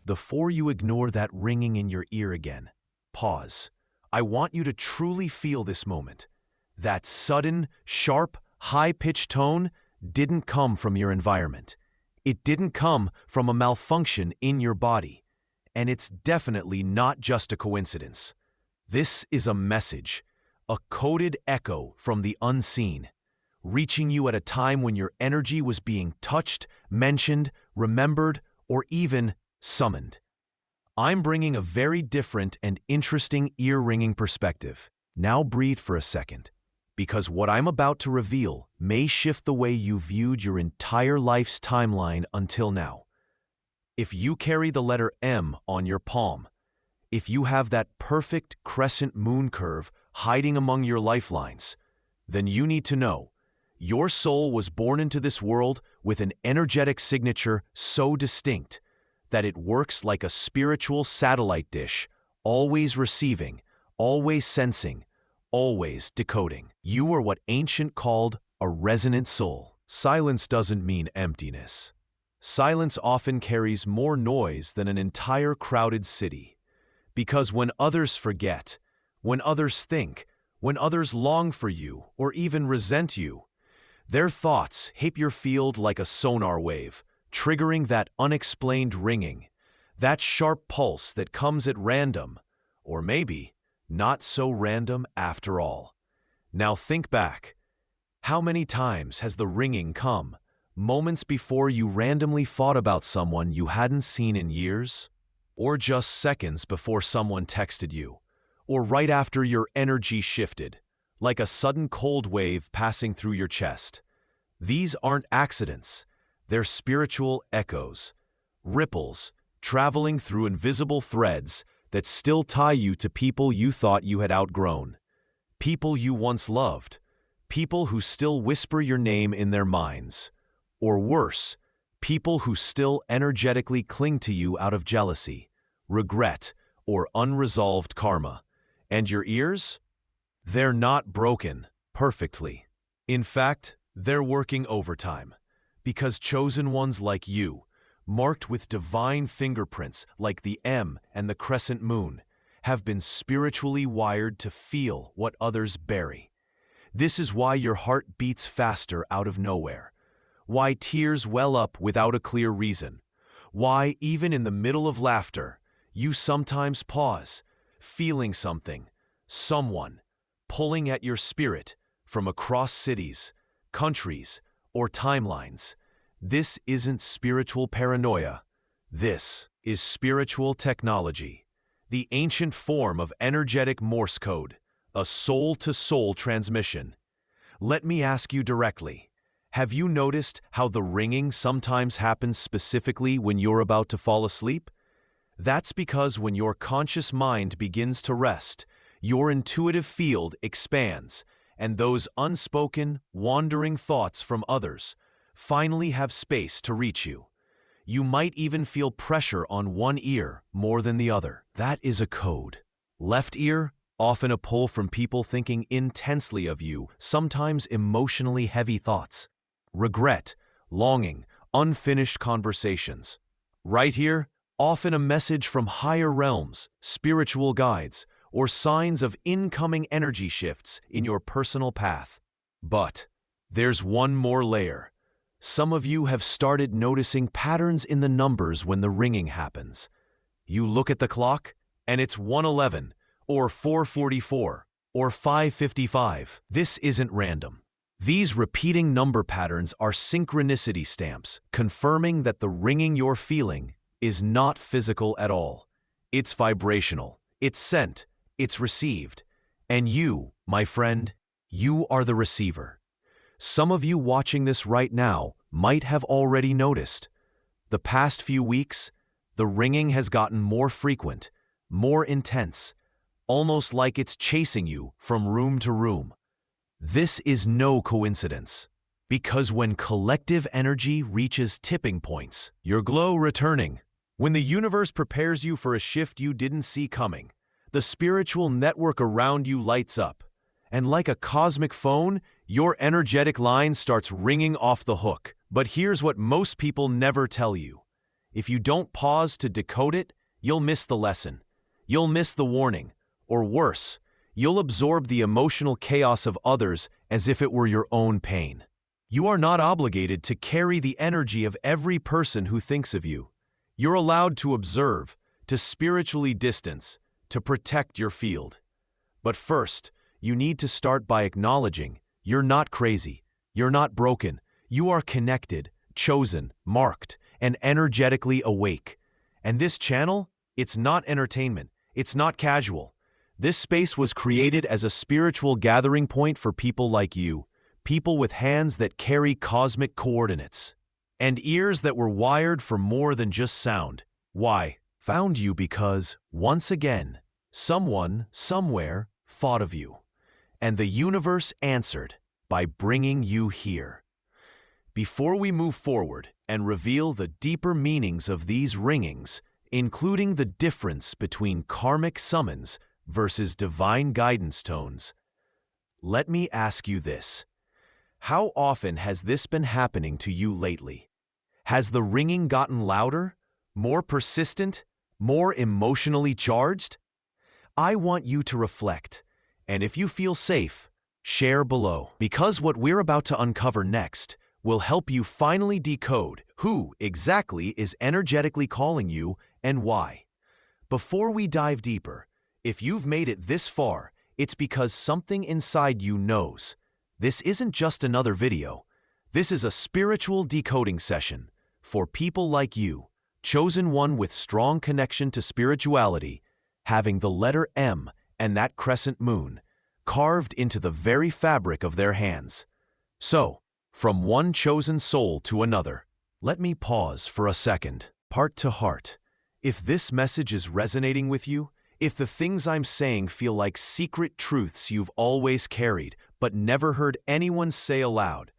before you ignore that ringing in your ear again, pause. I want you to truly feel this moment. That sudden, sharp, high-pitched tone didn't come from your environment. It didn't come from a malfunction in your body. And it's definitely not just a coincidence. This is a message, a coded echo from the unseen, reaching you at a time when your energy was being touched, mentioned, remembered, or even summoned. I'm bringing a very different and interesting ear-ringing perspective. Now breathe for a second, because what I'm about to reveal may shift the way you viewed your entire life's timeline until now. If you carry the letter M on your palm, if you have that perfect crescent moon curve hiding among your lifelines, then you need to know your soul was born into this world with an energetic signature so distinct that it works like a spiritual satellite dish, always receiving, always sensing, always decoding. You are what ancient called a resonant soul. Silence doesn't mean emptiness. Silence often carries more noise than an entire crowded city. Because when others forget, when others think, when others long for you or even resent you, their thoughts hit your field like a sonar wave, triggering that unexplained ringing, that sharp pulse that comes at random, or maybe not so random after all. Now think back. How many times has the ringing come? Moments before you randomly thought about someone you hadn't seen in years? Or just seconds before someone texted you? Or right after your energy shifted, like a sudden cold wave passing through your chest? These aren't accidents. They're spiritual echoes, ripples, traveling through invisible threads that still tie you to people you thought you had outgrown. People you once loved. People who still whisper your name in their minds. Or worse, people who still energetically cling to you out of jealousy, regret, or unresolved karma. And your ears? They're not broken perfectly. In fact, they're working overtime. Because chosen ones like you, marked with divine fingerprints like the M and the crescent moon, have been spiritually wired to feel what others bury. This is why your heart beats faster out of nowhere. Why tears well up without a clear reason. Why, even in the middle of laughter, you sometimes pause, feeling something, someone, pulling at your spirit from across cities, countries, or timelines. This isn't spiritual paranoia. This is spiritual technology, the ancient form of energetic Morse code, a soul-to-soul transmission. Let me ask you directly. Have you noticed how the ringing sometimes happens specifically when you're about to fall asleep? That's because when your conscious mind begins to rest, your intuitive field expands, and those unspoken, wandering thoughts from others finally have space to reach you. You might even feel pressure on one ear more than the other. That is a code. Left ear, often a pull from people thinking intensely of you, sometimes emotionally heavy thoughts. Regret, longing, unfinished conversations. Right here, often a message from higher realms, spiritual guides, or signs of incoming energy shifts in your personal path. But there's one more layer. Some of you have started noticing patterns in the numbers when the ringing happens. You look at the clock, and it's 1:11, or 4:44, or 5:55. This isn't random. These repeating number patterns are synchronicity stamps, confirming that the ringing you're feeling is not physical at all. It's vibrational, it's sent, it's received. And you, my friend, you are the receiver. Some of you watching this right now might have already noticed. The past few weeks, the ringing has gotten more frequent, more intense, almost like it's chasing you from room to room. This is no coincidence, because when collective energy reaches tipping points, your glow returning, when the universe prepares you for a shift you didn't see coming, the spiritual network around you lights up, and like a cosmic phone, your energetic line starts ringing off the hook. But here's what most people never tell you. If you don't pause to decode it, you'll miss the lesson. You'll miss the warning. Or worse, you'll absorb the emotional chaos of others as if it were your own pain. You are not obligated to carry the energy of every person who thinks of you. You're allowed to observe, to spiritually distance, to protect your field. But first, you need to start by acknowledging you're not crazy, you're not broken, you are connected, chosen, marked, and energetically awake. And this channel, it's not entertainment, it's not casual. This space was created as a spiritual gathering point for people like you, people with hands that carry cosmic coordinates, and ears that were wired for more than just sound. Why? Found you because, once again, someone, somewhere, thought of you. And the universe answered by bringing you here. Before we move forward and reveal the deeper meanings of these ringings, including the difference between karmic summons versus divine guidance tones, let me ask you this. How often has this been happening to you lately? Has the ringing gotten louder, more persistent, more emotionally charged? I want you to reflect, and if you feel safe, share below. Because what we're about to uncover next will help you finally decode who exactly is energetically calling you and why. Before we dive deeper, if you've made it this far, it's because something inside you knows. This isn't just another video. This is a spiritual decoding session for people like you, chosen one with strong connection to spirituality, having the letter M and that crescent moon carved into the very fabric of their hands. So, from one chosen soul to another, let me pause for a second, heart to heart. If this message is resonating with you, if the things I'm saying feel like secret truths you've always carried but never heard anyone say aloud,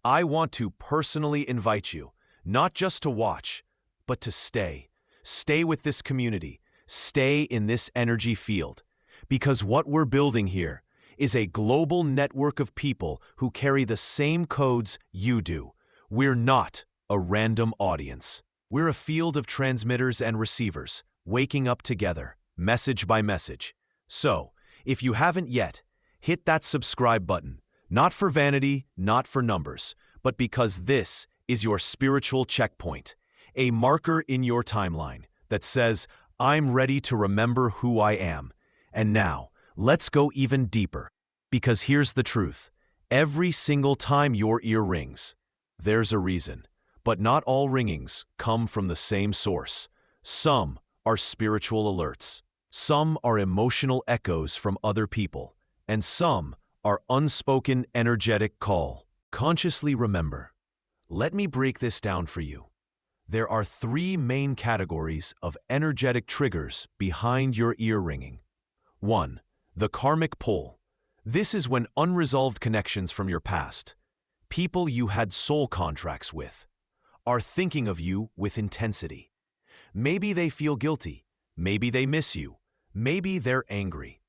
I want to personally invite you, not just to watch, but to stay. Stay with this community. Stay in this energy field. Because what we're building here is a global network of people who carry the same codes you do. We're not a random audience. We're a field of transmitters and receivers, waking up together, message by message. So, if you haven't yet, hit that subscribe button, not for vanity, not for numbers, but because this is your spiritual checkpoint, a marker in your timeline that says, I'm ready to remember who I am. And now, let's go even deeper, because here's the truth. Every single time your ear rings, there's a reason. But not all ringings come from the same source. Some are spiritual alerts. Some are emotional echoes from other people. And some are unspoken energetic call. Consciously remember. Let me break this down for you. There are three main categories of energetic triggers behind your ear ringing. 1. The karmic pull. This is when unresolved connections from your past, people you had soul contracts with, are thinking of you with intensity. Maybe they feel guilty, maybe they miss you, maybe they're angry.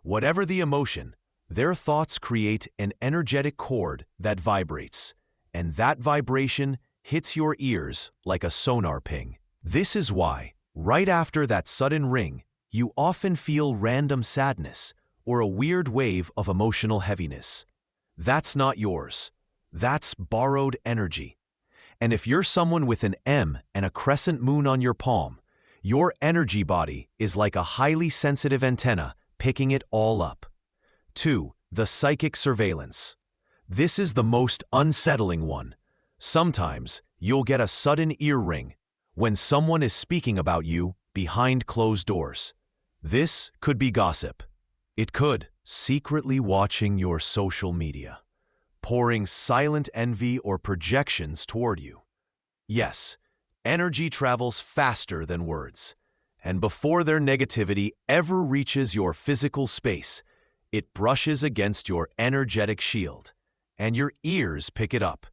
Whatever the emotion, their thoughts create an energetic chord that vibrates, and that vibration hits your ears like a sonar ping. This is why, right after that sudden ring, you often feel random sadness or a weird wave of emotional heaviness. That's not yours. That's borrowed energy. And if you're someone with an M and a crescent moon on your palm, your energy body is like a highly sensitive antenna picking it all up. 2. The psychic surveillance. This is the most unsettling one. Sometimes you'll get a sudden ear ring when someone is speaking about you behind closed doors. This could be gossip. It could secretly watching your social media, pouring silent envy or projections toward you. Yes, energy travels faster than words, and before their negativity ever reaches your physical space, it brushes against your energetic shield, and your ears pick it up.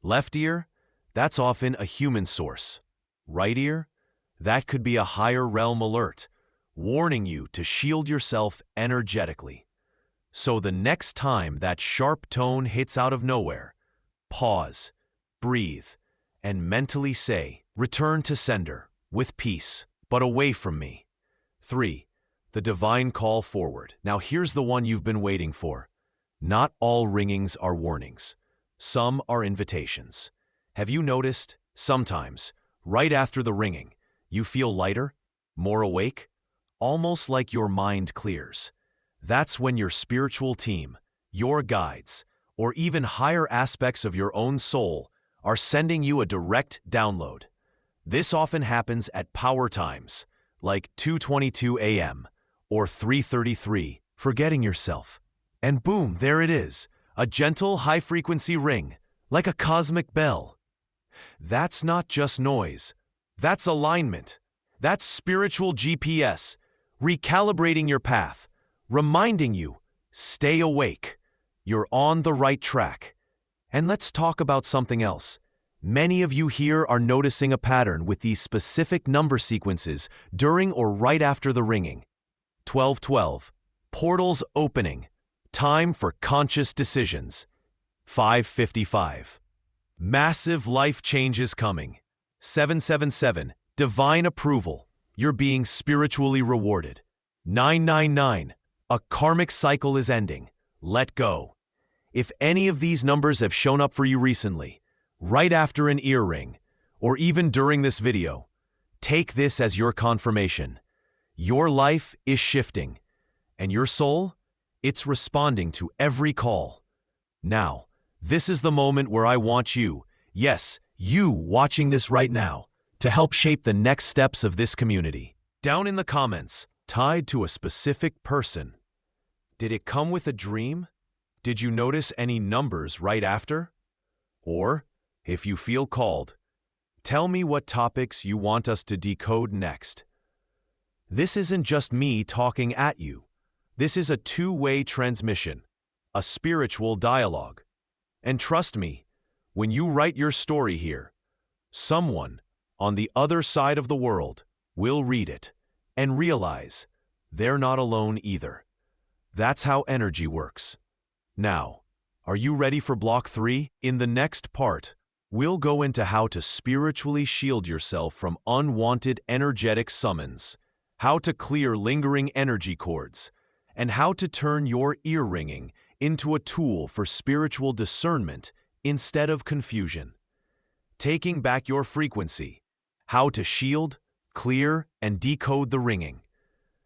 Left ear, that's often a human source. Right ear, that could be a higher realm alert, warning you to shield yourself energetically. So the next time that sharp tone hits out of nowhere, pause, breathe, and mentally say, return to sender, with peace, but away from me. 3. The divine call forward. Now here's the one you've been waiting for. Not all ringings are warnings. Some are invitations. Have you noticed, sometimes, right after the ringing, you feel lighter, more awake, almost like your mind clears? That's when your spiritual team, your guides, or even higher aspects of your own soul are sending you a direct download. This often happens at power times, like 2:22 a.m. or 3:33, forgetting yourself. And boom, there it is, a gentle high-frequency ring, like a cosmic bell. That's not just noise. That's alignment. That's spiritual GPS, recalibrating your path, reminding you, stay awake. You're on the right track. And let's talk about something else. Many of you here are noticing a pattern with these specific number sequences during or right after the ringing. 12:12, portals opening, time for conscious decisions. 5:55, massive life changes coming. 7:77, divine approval, you're being spiritually rewarded. 9:99, a karmic cycle is ending, let go. If any of these numbers have shown up for you recently, right after an ear ring, or even during this video, take this as your confirmation. Your life is shifting, and your soul, it's responding to every call. Now, this is the moment where I want you, yes, you watching this right now, to help shape the next steps of this community. Down in the comments, tied to a specific person. Did it come with a dream? Did you notice any numbers right after? Or, if you feel called, tell me what topics you want us to decode next. This isn't just me talking at you. This is a two-way transmission, a spiritual dialogue. And trust me, when you write your story here, someone on the other side of the world will read it and realize they're not alone either. That's how energy works. Now, are you ready for Block 3? In the next part, we'll go into how to spiritually shield yourself from unwanted energetic summons, how to clear lingering energy cords, and how to turn your ear ringing into a tool for spiritual discernment instead of confusion. Taking back your frequency, how to shield, clear, and decode the ringing.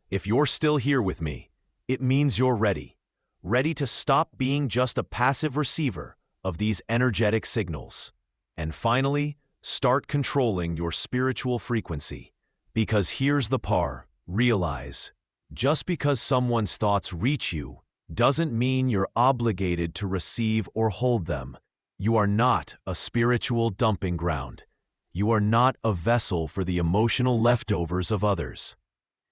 If you're still here with me, it means you're ready. Ready to stop being just a passive receiver of these energetic signals. And finally, start controlling your spiritual frequency. Because here's the par, realize, just because someone's thoughts reach you doesn't mean you're obligated to receive or hold them. You are not a spiritual dumping ground. You are not a vessel for the emotional leftovers of others.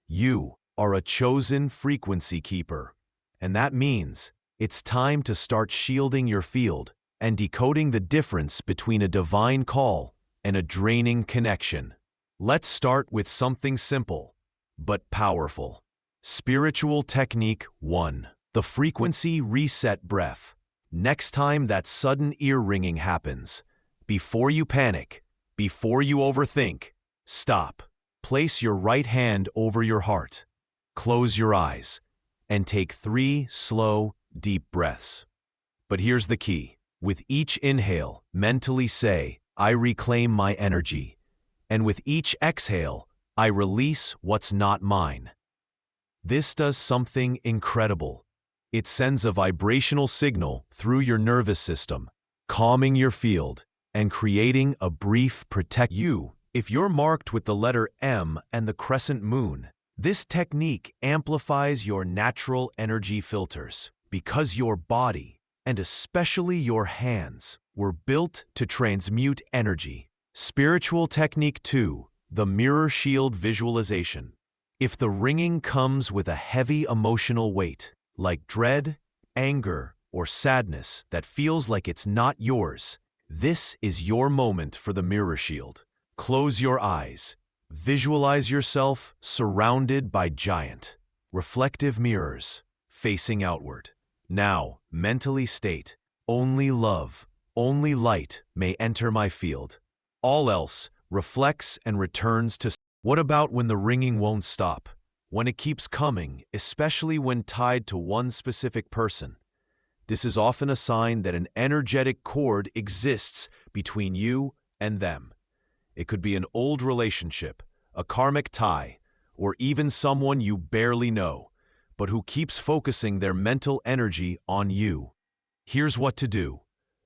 You are a chosen frequency keeper. And that means it's time to start shielding your field and decoding the difference between a divine call and a draining connection. Let's start with something simple, but powerful. Spiritual Technique 1. The Frequency Reset Breath. Next time that sudden ear ringing happens, before you panic, before you overthink, stop. Place your right hand over your heart. Close your eyes. And take 3 slow, deep breaths. But here's the key. With each inhale, mentally say, I reclaim my energy. And with each exhale, I release what's not mine. This does something incredible. It sends a vibrational signal through your nervous system, calming your field and creating a brief protect you. If you're marked with the letter M and the crescent moon, this technique amplifies your natural energy filters because your body, and especially your hands, were built to transmute energy. Spiritual Technique 2. The Mirror Shield Visualization. If the ringing comes with a heavy emotional weight, like dread, anger, or sadness that feels like it's not yours, this is your moment for the mirror shield. Close your eyes. Visualize yourself surrounded by giant, reflective mirrors facing outward. Now, mentally state, only love, only light may enter my field. All else reflects and returns to. What about when the ringing won't stop? When it keeps coming, especially when tied to one specific person? This is often a sign that an energetic cord exists between you and them. It could be an old relationship, a karmic tie, or even someone you barely know, but who keeps focusing their mental energy on you. Here's what to do.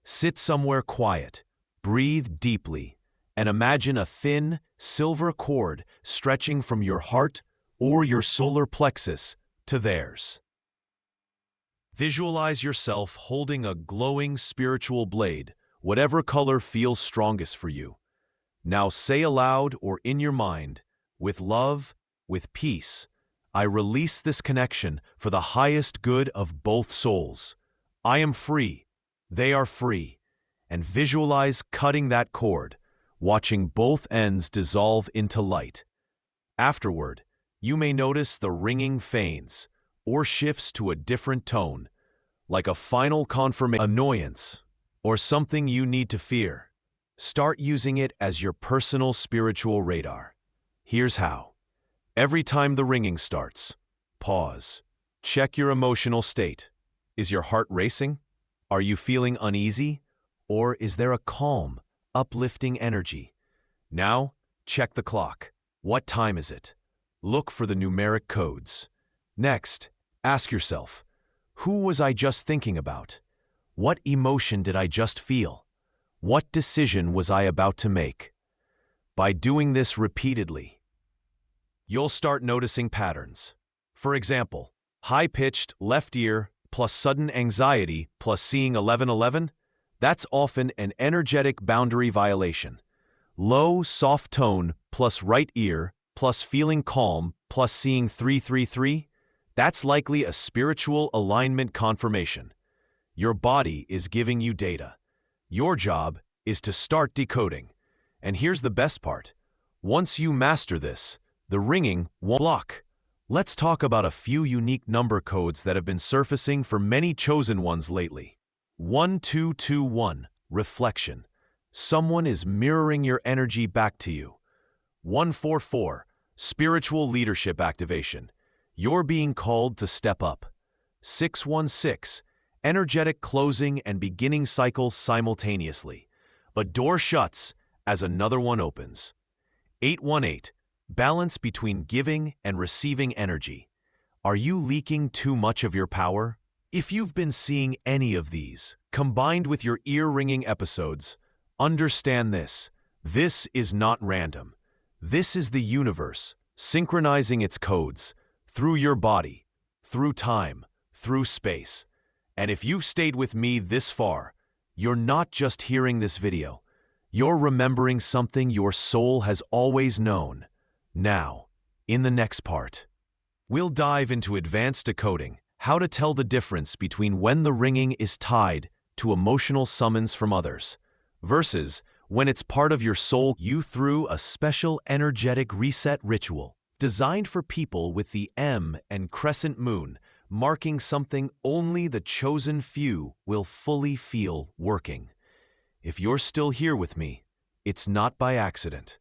Sit somewhere quiet, breathe deeply, and imagine a thin, silver cord stretching from your heart or your solar plexus to theirs. Visualize yourself holding a glowing spiritual blade, whatever color feels strongest for you. Now say aloud or in your mind, with love, with peace, I release this connection for the highest good of both souls. I am free. They are free. And visualize cutting that cord, watching both ends dissolve into light. Afterward, you may notice the ringing faints or shifts to a different tone, like a final confirmation, annoyance, or something you need to fear. Start using it as your personal spiritual radar. Here's how. Every time the ringing starts, pause. Check your emotional state. Is your heart racing? Are you feeling uneasy? Or is there a calm, uplifting energy? Now, check the clock. What time is it? Look for the numeric codes. Next, ask yourself, who was I just thinking about? What emotion did I just feel? What decision was I about to make? By doing this repeatedly, you'll start noticing patterns. For example, high-pitched left ear plus sudden anxiety plus seeing 1111, that's often an energetic boundary violation. Low, soft tone plus right ear plus feeling calm plus seeing 333, that's likely a spiritual alignment confirmation. Your body is giving you data. Your job is to start decoding. And here's the best part. Once you master this, the ringing won't block. Let's talk about a few unique number codes that have been surfacing for many chosen ones lately. 1221, reflection. Someone is mirroring your energy back to you. 144, spiritual leadership activation. You're being called to step up. 616, energetic closing and beginning cycles simultaneously. A door shuts as another one opens. 818, balance between giving and receiving energy. Are you leaking too much of your power? If you've been seeing any of these, combined with your ear-ringing episodes, understand this. This is not random. This is the universe, synchronizing its codes, through your body, through time, through space. And if you've stayed with me this far, you're not just hearing this video. You're remembering something your soul has always known. Now, in the next part, we'll dive into advanced decoding, how to tell the difference between when the ringing is tied to emotional summons from others, versus when it's part of your soul. You through a special energetic reset ritual designed for people with the M and Crescent moon, marking something only the chosen few will fully feel working. If you're still here with me, it's not by accident.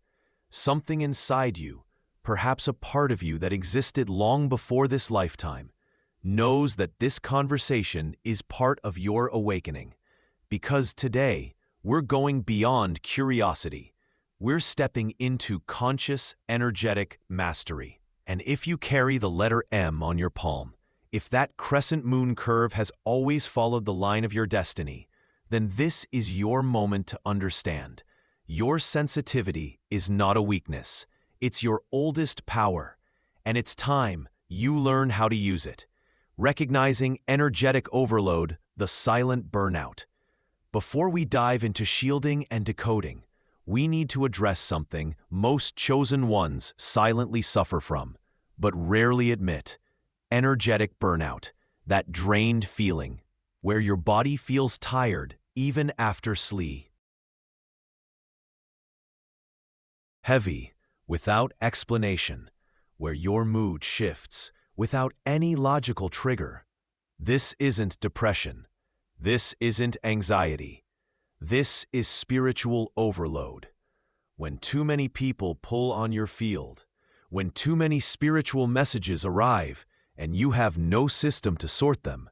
Something inside you, perhaps a part of you that existed long before this lifetime, knows that this conversation is part of your awakening. Because today, we're going beyond curiosity. We're stepping into conscious, energetic mastery. And if you carry the letter M on your palm, if that crescent moon curve has always followed the line of your destiny, then this is your moment to understand. Your sensitivity is not a weakness. It's your oldest power, and it's time you learn how to use it. Recognizing energetic overload, the silent burnout. Before we dive into shielding and decoding, we need to address something most chosen ones silently suffer from, but rarely admit. Energetic burnout, that drained feeling, where your body feels tired even after sleep. Heavy, without explanation, where your mood shifts without any logical trigger. This isn't depression. This isn't anxiety. This is spiritual overload. When too many people pull on your field, when too many spiritual messages arrive and you have no system to sort them,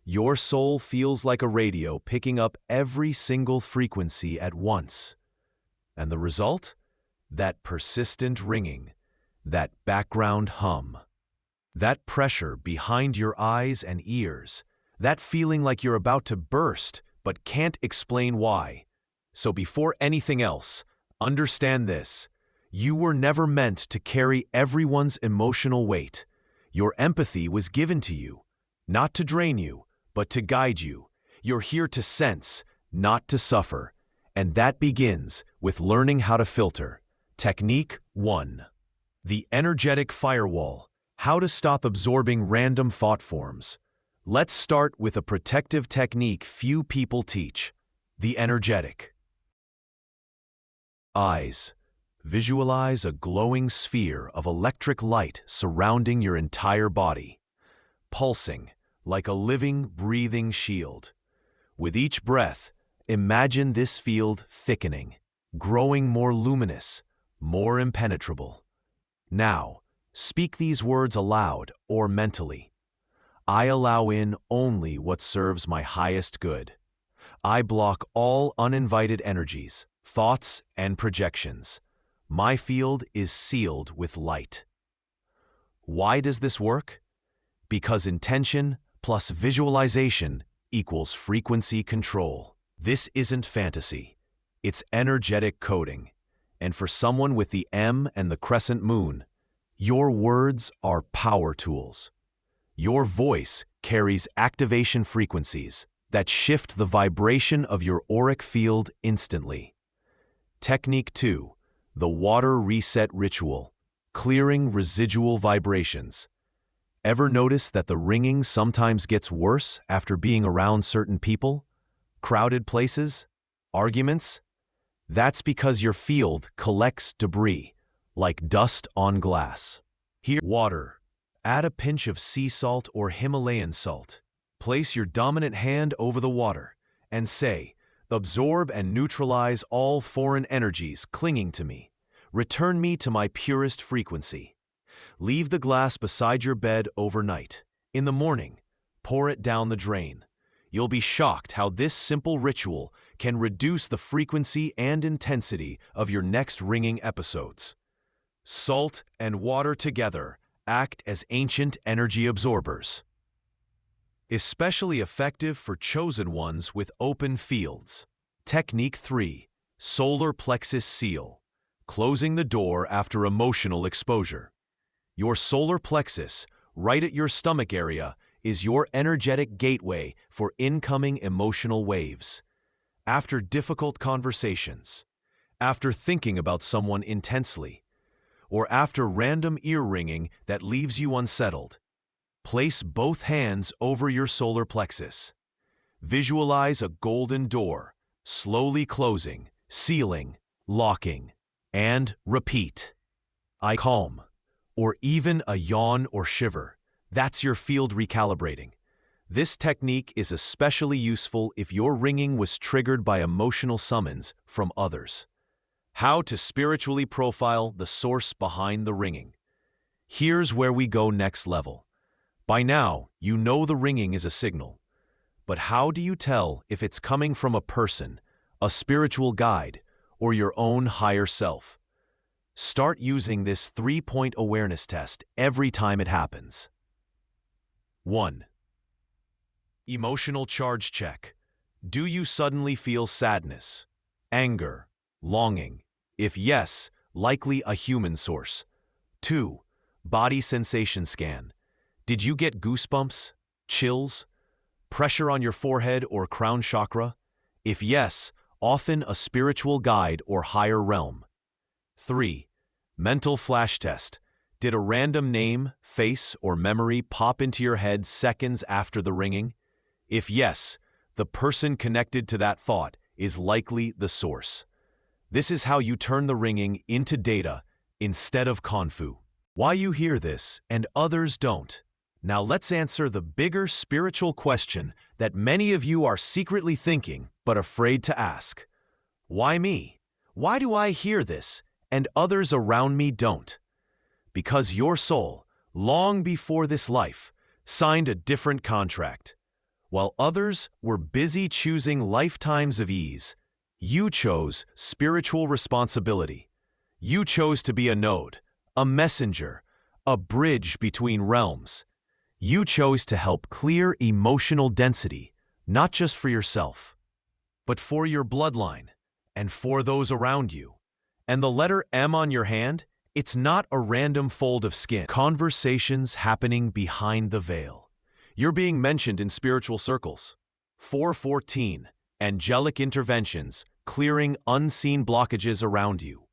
your soul feels like a radio picking up every single frequency at once. And the result? That persistent ringing, that background hum, that pressure behind your eyes and ears, that feeling like you're about to burst but can't explain why. So before anything else, understand this. You were never meant to carry everyone's emotional weight. Your empathy was given to you, not to drain you, but to guide you. You're here to sense, not to suffer. And that begins with learning how to filter. Technique 1. The energetic firewall. How to stop absorbing random thought forms. Let's start with a protective technique few people teach. The energetic. Eyes. Visualize a glowing sphere of electric light surrounding your entire body, pulsing like a living, breathing shield. With each breath, imagine this field thickening, growing more luminous, more impenetrable. Now, speak these words aloud or mentally. I allow in only what serves my highest good. I block all uninvited energies, thoughts, and projections. My field is sealed with light. Why does this work? Because intention plus visualization equals frequency control. This isn't fantasy. It's energetic coding. And for someone with the M and the crescent moon, your words are power tools. Your voice carries activation frequencies that shift the vibration of your auric field instantly. Technique 2. The water reset ritual, clearing residual vibrations. Ever notice that the ringing sometimes gets worse after being around certain people? Crowded places? Arguments? That's because your field collects debris, like dust on glass. Here, water. Add a pinch of sea salt or Himalayan salt. Place your dominant hand over the water and say, absorb and neutralize all foreign energies clinging to me. Return me to my purest frequency. Leave the glass beside your bed overnight. In the morning, pour it down the drain. You'll be shocked how this simple ritual can reduce the frequency and intensity of your next ringing episodes. Salt and water together act as ancient energy absorbers. Especially effective for chosen ones with open fields. Technique 3. Solar plexus seal. Closing the door after emotional exposure. Your solar plexus, right at your stomach area, is your energetic gateway for incoming emotional waves. After difficult conversations, after thinking about someone intensely, or after random ear ringing that leaves you unsettled, place both hands over your solar plexus. Visualize a golden door, slowly closing, sealing, locking, and repeat. I calm, or even a yawn or shiver. That's your field recalibrating. This technique is especially useful if your ringing was triggered by emotional summons from others. How to spiritually profile the source behind the ringing. Here's where we go next level. By now, you know the ringing is a signal. But how do you tell if it's coming from a person, a spiritual guide, or your own higher self? Start using this 3-point awareness test every time it happens. 1. Emotional charge check. Do you suddenly feel sadness, anger, longing? If yes, likely a human source. 2. Body sensation scan. Did you get goosebumps, chills, pressure on your forehead or crown chakra? If yes, often a spiritual guide or higher realm. 3. Mental flash test. Did a random name, face, or memory pop into your head seconds after the ringing? If yes, the person connected to that thought is likely the source. This is how you turn the ringing into data instead of confu. Why you hear this and others don't. Now let's answer the bigger spiritual question that many of you are secretly thinking but afraid to ask. Why me? Why do I hear this and others around me don't? Because your soul, long before this life, signed a different contract. While others were busy choosing lifetimes of ease, you chose spiritual responsibility. You chose to be a node, a messenger, a bridge between realms. You chose to help clear emotional density, not just for yourself, but for your bloodline and for those around you. And the letter M on your hand, it's not a random fold of skin. Conversations happening behind the veil. You're being mentioned in spiritual circles. 414, angelic interventions, clearing unseen blockages around you.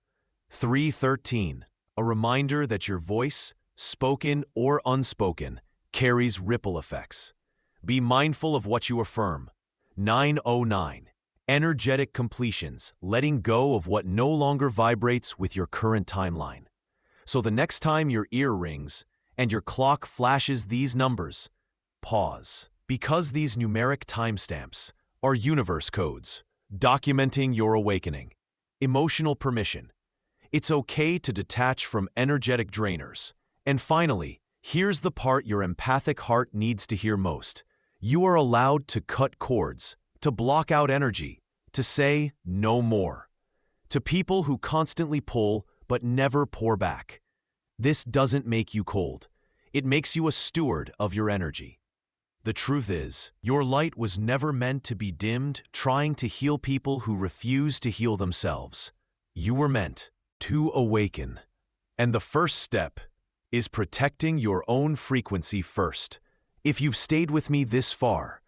313, a reminder that your voice, spoken or unspoken, carries ripple effects. Be mindful of what you affirm. 909, energetic completions, letting go of what no longer vibrates with your current timeline. So the next time your ear rings and your clock flashes these numbers, pause, because these numeric timestamps are universe codes, documenting your awakening. Emotional permission. It's okay to detach from energetic drainers. And finally, here's the part your empathic heart needs to hear most. You are allowed to cut cords, to block out energy, to say no more. To people who constantly pull but never pour back. This doesn't make you cold. It makes you a steward of your energy. The truth is, your light was never meant to be dimmed trying to heal people who refuse to heal themselves. You were meant to awaken. And the first step is protecting your own frequency first. If you've stayed with me this far,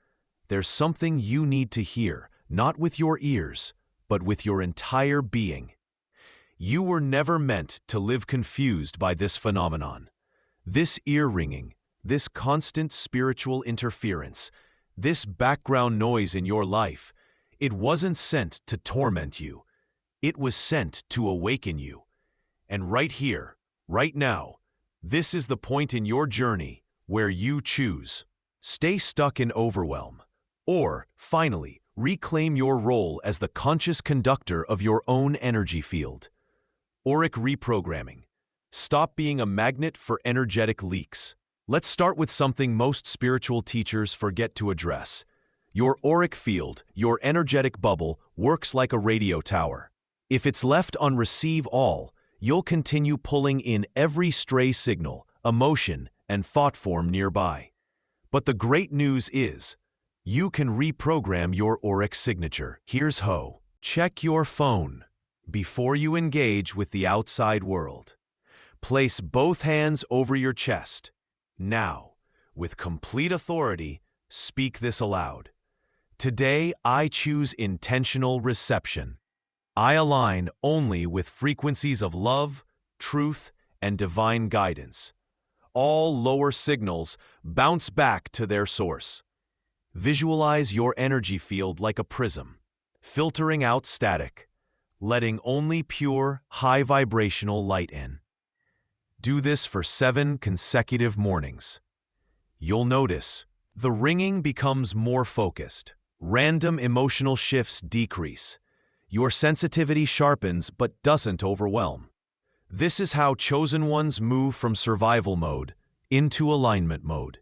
there's something you need to hear, not with your ears, but with your entire being. You were never meant to live confused by this phenomenon. This ear-ringing, this constant spiritual interference, this background noise in your life, it wasn't sent to torment you. It was sent to awaken you. And right here, right now, this is the point in your journey where you choose. Stay stuck in overwhelm, or, finally, reclaim your role as the conscious conductor of your own energy field. Auric reprogramming. Stop being a magnet for energetic leaks. Let's start with something most spiritual teachers forget to address. Your auric field, your energetic bubble, works like a radio tower. If it's left on receive all, you'll continue pulling in every stray signal, emotion, and thought form nearby. But the great news is, you can reprogram your auric signature. Here's how. Check your phone before you engage with the outside world. Place both hands over your chest. Now, with complete authority, speak this aloud. Today, I choose intentional reception. I align only with frequencies of love, truth, and divine guidance. All lower signals bounce back to their source. Visualize your energy field like a prism, filtering out static, letting only pure, high-vibrational light in. Do this for 7 consecutive mornings. You'll notice the ringing becomes more focused. Random emotional shifts decrease. Your sensitivity sharpens but doesn't overwhelm. This is how chosen ones move from survival mode into alignment mode.